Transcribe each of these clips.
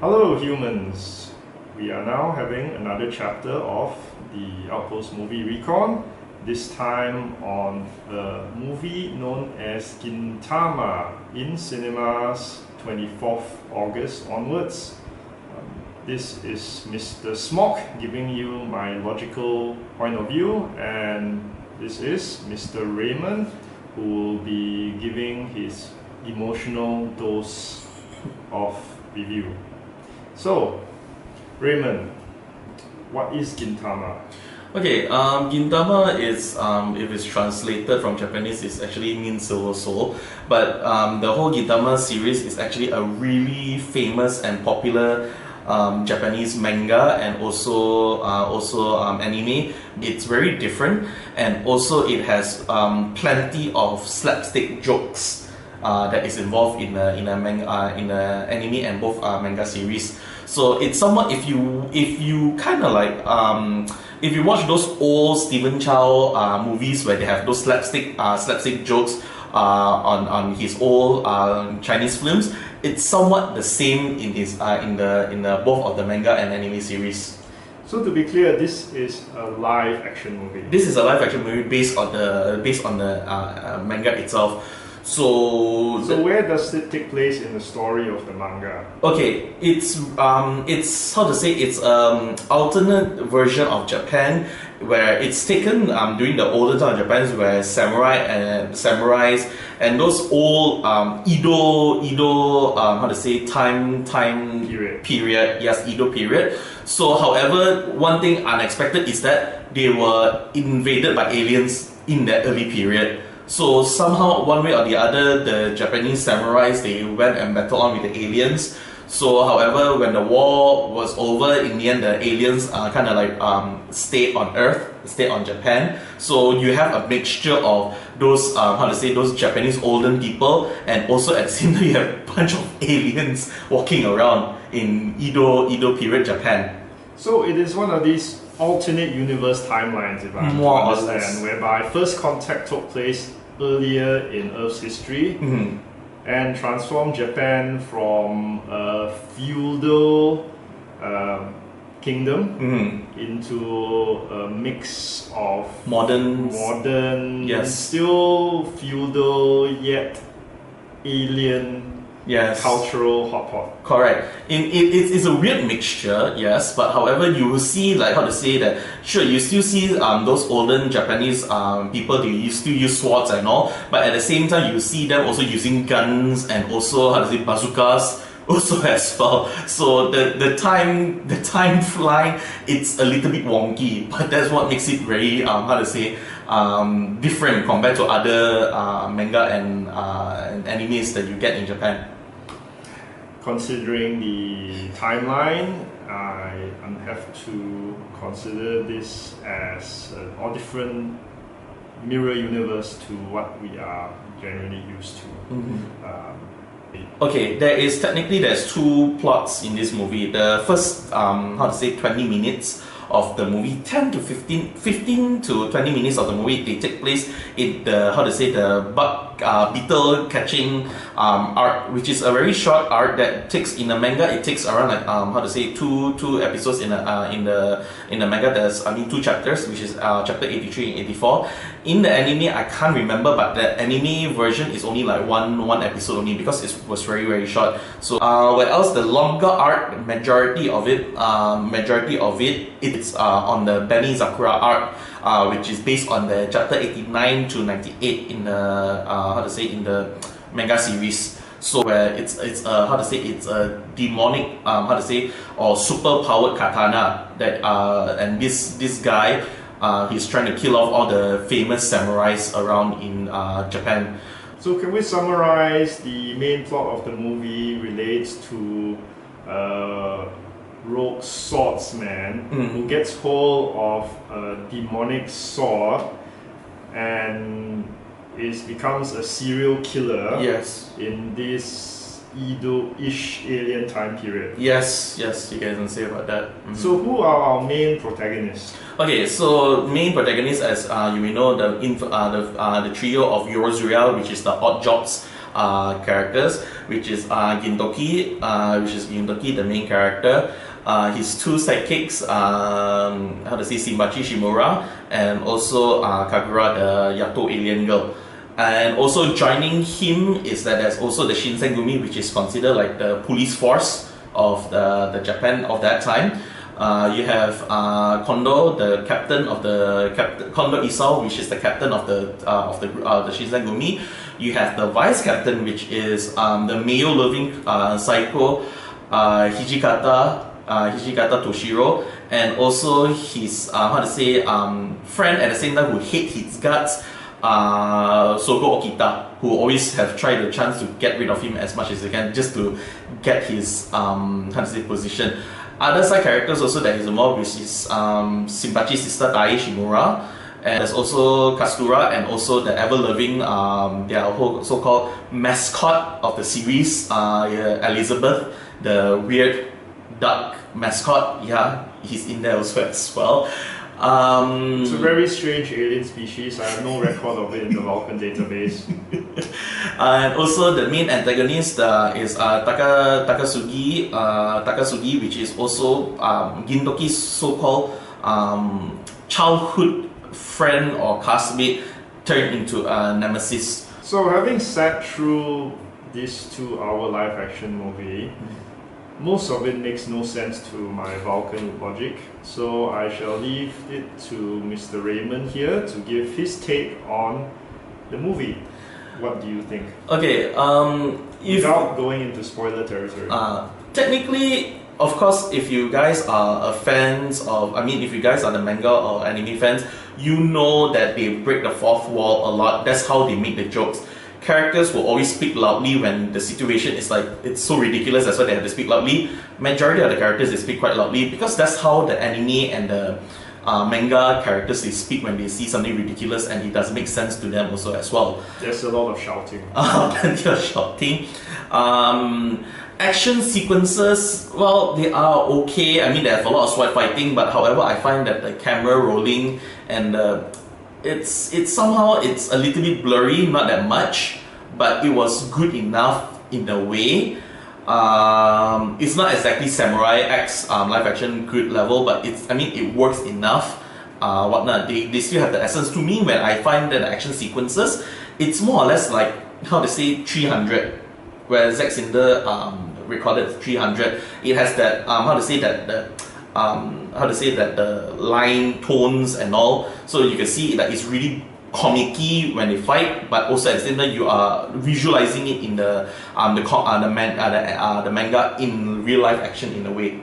Hello humans! We are now having another chapter of the Outpost movie Recon, this time on a movie known as Gintama in cinemas 24th August onwards. This is Mr. Smock giving you my logical point of view, and this is Mr. Raymond who will be giving his emotional dose of review. So, Raymond, what is Gintama? Okay, Gintama is, if it's translated from Japanese, it actually means silver soul. But the whole Gintama series is actually a really famous and popular Japanese manga and also anime. It's very different, and also it has plenty of slapstick jokes that is involved in a anime and both manga series. So it's somewhat, if you kind of like if you watch those old Stephen Chow movies where they have those slapstick jokes on his old Chinese films, it's somewhat the same in his in the both of the manga and anime series. So to be clear, this is a live action movie. This is a live action movie based on the manga itself. So where does it take place in the story of the manga? Okay, it's how to say, it's alternate version of Japan where it's taken during the older time of Japan, where samurais and those old Edo how to say time period, yes, Edo period. So however, one thing unexpected is that they were invaded by aliens in that early period. So somehow, one way or the other, the Japanese samurais, they went and battled on with the aliens. So however, when the war was over, in the end the aliens kind of like stayed on Earth, stayed on Japan. So you have a mixture of those how to say, those Japanese olden people, and also at the same time you have a bunch of aliens walking around in Edo period Japan. So it is one of these alternate universe timelines, if I understand, whereby first contact took place earlier in Earth's history and transformed Japan from a feudal kingdom into a mix of modern, yes, still feudal yet alien. Yes. Cultural hot pot. Correct. It's a weird mixture, yes, but however, you will see, like, how to say that, sure, you still see those olden Japanese people, they still use swords and all, but at the same time, you see them also using guns and also, how to say, bazookas also as well. So the timeline, it's a little bit wonky, but that's what makes it very, how to say, different compared to other manga and animes that you get in Japan. Considering the timeline, I have to consider this as an all different mirror universe to what we are generally used to. Okay, there's two plots in this movie. The first, how to say, 20 minutes of the movie, 15 to 20 minutes of the movie, they take place in the, how to say, the beetle catching arc, which is a very short arc that takes, in the manga, it takes around like how to say, two episodes in the manga. There's, I mean, two chapters, which is chapter 83 and 84. In the anime, I can't remember, but the anime version is only like one episode only because it was very, very short. So what else? The longer arc, majority of it it's on the Benny Sakura arc, which is based on the chapter 89 to 98 in the how to say, in the manga series. So where it's how to say, it's a demonic how to say, or super powered katana that and this guy, he's trying to kill off all the famous samurais around in Japan. So can we summarize the main plot of the movie relates to rogue swordsman who gets hold of a demonic sword and becomes a serial killer, yes, in this Edo-ish alien time period. Yes, you can say about that. So who are our main protagonists? Okay, so main protagonists, as you may know, the trio of Eurozuriel, which is the odd jobs characters, which is Gintoki, the main character. His two sidekicks, Shinpachi Shimura, and also Kagura, the Yato alien girl. And also joining him is that there's also the Shinsengumi, which is considered like the police force of the Japan of that time. You have Kondo, the captain of Kondo Isao, which is the captain of the Shinsengumi. You have the vice captain, which is the male-loving psycho Hijikata Toshiro, and also his friend at the same time who hates his guts, Soko Okita, who always have tried the chance to get rid of him as much as they can just to get his position. Other side characters also that is involved, which is Shinpachi's sister Tai Shimura, and there's also Kastura, and also the ever-loving their whole so-called mascot of the series, Elizabeth, the weird duck mascot. Yeah, he's in there also as well. It's a very strange alien species. I have no record of it in the Vulcan database. And also the main antagonist is Takasugi, which is also Gintoki's so-called childhood friend or classmate turned into a nemesis. So having sat through this 2-hour live-action movie, most of it makes no sense to my Vulcan logic, so I shall leave it to Mr. Raymond here to give his take on the movie. What do you think? Okay, without going into spoiler territory. Technically, of course, if you guys are fans of, if you guys are the manga or anime fans, you know that they break the fourth wall a lot. That's how they make the jokes. Characters will always speak loudly when the situation is like, it's so ridiculous, that's why they have to speak loudly. Majority of the characters, they speak quite loudly because that's how the anime and the manga characters, they speak when they see something ridiculous, and it does make sense to them also as well. There's a lot of shouting. Plenty of shouting. Action sequences, well, they are okay. They have a lot of sword fighting, but however, I find that the camera rolling and it's somehow it's a little bit blurry, not that much, but it was good enough in a way. It's not exactly Samurai X live action good level, but it works enough. They still have the essence. To me, when I find that the action sequences, it's more or less like 300, where Zack Snyder recorded 300. It has that the line tones and all, so you can see that it's really comic-y when they fight, but also at the same time you are visualizing it in the manga in real life action in a way.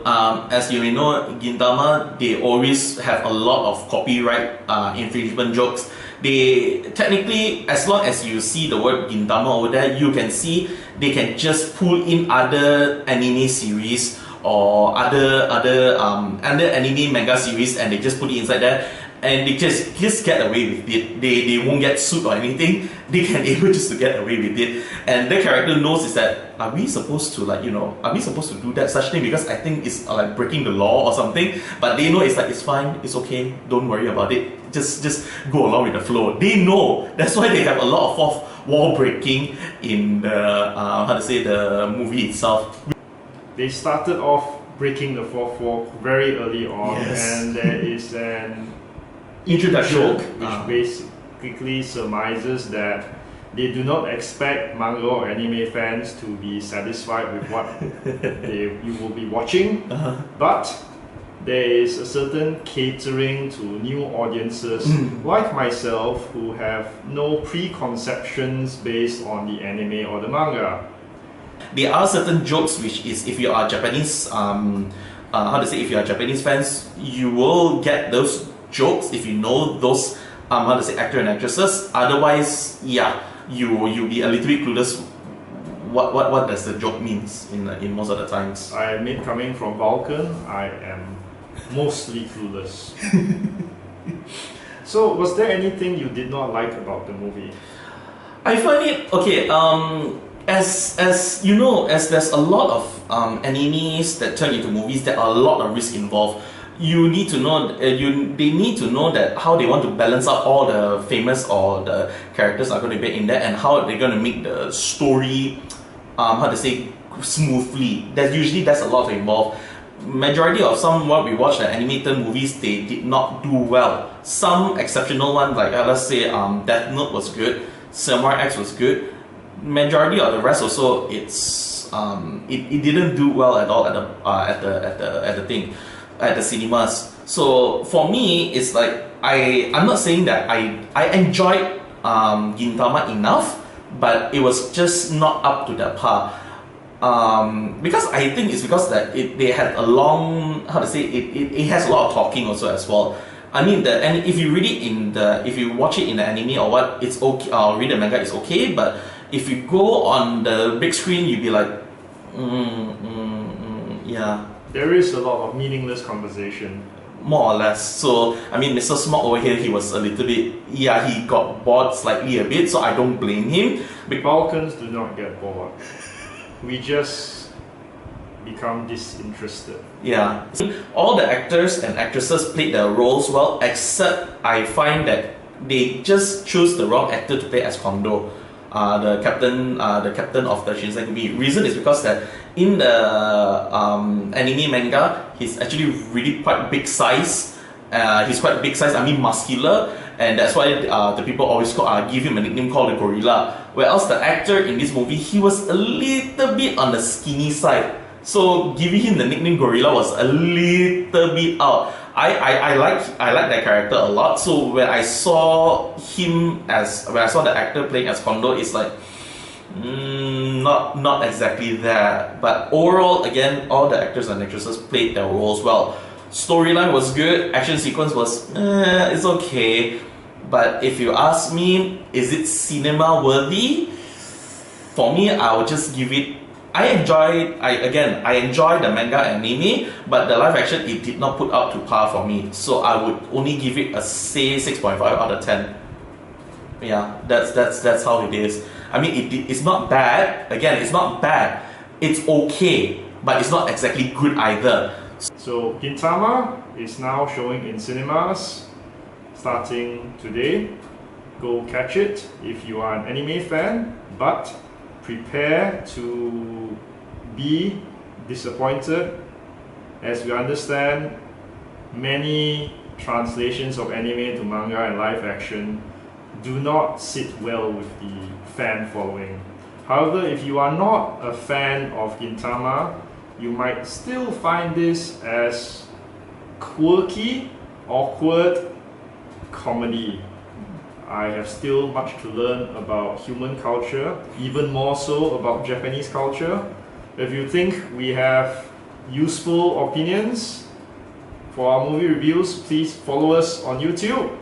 As you may know, Gintama, they always have a lot of copyright infringement jokes. They technically, as long as you see the word Gintama over there, you can see they can just pull in other anime series or other anime manga series, and they just put it inside there, and they just get away with it. They won't get sued or anything. They can able just to get away with it, and the character knows is that, are we supposed to do that such thing, because I think it's like breaking the law or something. But they know it's like, it's fine, it's okay, don't worry about it, just go along with the flow. They know. That's why they have a lot of fourth wall breaking in the movie itself. They started off breaking the fourth wall very early on, yes. And there is an introduction which basically surmises that they do not expect manga or anime fans to be satisfied with what you will be watching, but there is a certain catering to new audiences like myself who have no preconceptions based on the anime or the manga. There are certain jokes which is, if you are Japanese, if you are Japanese fans, you will get those jokes if you know those actor and actresses. Otherwise, yeah, you'll be a little bit clueless. What does the joke means in most of the times? I admit, coming from Vulcan, I am mostly clueless. So, was there anything you did not like about the movie? I find it okay. As you know, as there's a lot of animes that turn into movies, there are a lot of risk involved. you need to know they need to know that how they want to balance out all the famous or the characters are going to be in there, and how they're going to make the story how to say smoothly. There's a lot to involve. Majority of some what we watch the animated movies, they did not do well. Some exceptional ones like let's say Death Note was good, Samurai X was good. Majority of the rest also it didn't do well at all at the cinemas. So for me, it's like I'm not saying that I enjoyed Gintama enough, but it was just not up to that par. Because I think it's because that they had a long, how to say, it has a lot of talking also as well. I mean, and if you read it if you watch it in the anime or what, it's okay. Read the manga, it's okay. But if you go on the big screen, you'd be like, yeah. There is a lot of meaningless conversation. More or less. So, I mean, Mr. Smog over here, he was a little bit, he got bored slightly a bit, so I don't blame him. Vulcans do not get bored. We just become disinterested. Yeah. All the actors and actresses played their roles well, except I find that they just choose the wrong actor to play as Kondo, the captain of the Shinpachi. Reason is because that in the anime manga, he's actually really quite big size. He's quite big size. I mean muscular, and that's why the people always give him a nickname called the Gorilla. Whereas the actor in this movie, he was a little bit on the skinny side. So giving him the nickname Gorilla was a little bit out. I like that character a lot. So when I saw the actor playing as Kondo, it's like not exactly that. But overall, again, all the actors and actresses played their roles well. Storyline was good. Action sequence was it's okay. But if you ask me, is it cinema worthy? For me, I would just give it. I enjoy the manga and anime, but the live action, it did not put up to par for me. So I would only give it a 6.5 out of 10. Yeah, that's how it is. I mean, it's not bad. Again, it's not bad. It's okay, but it's not exactly good either. So Gintama is now showing in cinemas starting today. Go catch it if you are an anime fan, but prepare to be disappointed, as we understand many translations of anime to manga and live action do not sit well with the fan following. However, if you are not a fan of Gintama, you might still find this as quirky, awkward comedy. I have still much to learn about human culture, even more so about Japanese culture. If you think we have useful opinions for our movie reviews, please follow us on YouTube,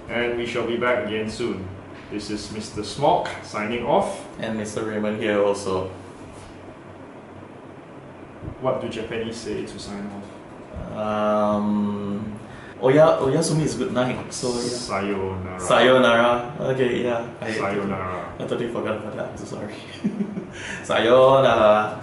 and we shall be back again soon. This is Mr. Smog signing off. And Mr. Raymond here also. What do Japanese say to sign off? Oyasumi is good night. So yeah. Sayonara. Sayonara. Okay, yeah. Sayonara. I totally forgot about that. I'm so sorry. Sayonara.